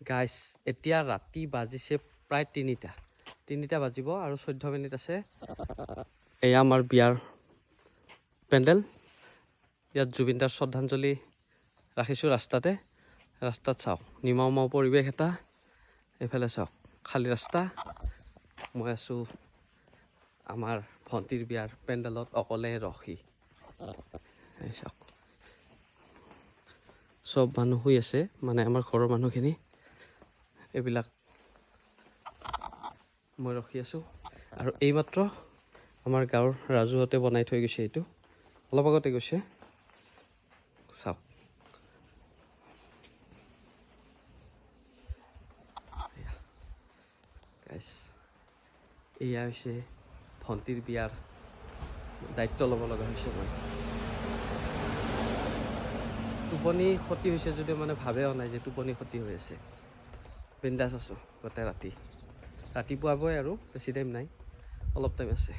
গাইছ এতিয়া ৰাতি বাজিছে প্ৰায় 3টা বাজিব আৰু 14 মিনিট আছে। এয়া আমাৰ বিয়াৰ পেণ্ডেল। ইয়াত জুবিনদাৰ শ্ৰদ্ধাঞ্জলি ৰাখিছোঁ ৰাস্তাত চাওক নিমাও পৰিৱেশ এটা। এইফালে চাওক খালী ৰাস্তা। মই আছোঁ আমাৰ ভণ্টিৰ বিয়াৰ পেণ্ডেলত অকলে ৰখি। চাওক চব মানুহ শুই আছে, মানে আমাৰ ঘৰৰ মানুহখিনি। এইবিলাক মই ৰখি আছোঁ আৰু এইমাত্ৰ আমাৰ গাঁৱৰ ৰাজুহঁতে বনাই থৈ গৈছে। এইটো অলপ আগতে গৈছে, চাওক। এয়া হৈছে ভণ্টিৰ বিয়াৰ দায়িত্ব ল'ব লগা হৈছে মই। টোপনি ক্ষতি হৈছে যদিও মানে ভাবেও নাই যে টোপনি ক্ষতি হৈ আছে। বিন্দাছ আছোঁ গোটেই ৰাতিপুৱাবই আৰু বেছি টাইম নাই, অলপ টাইম আছে।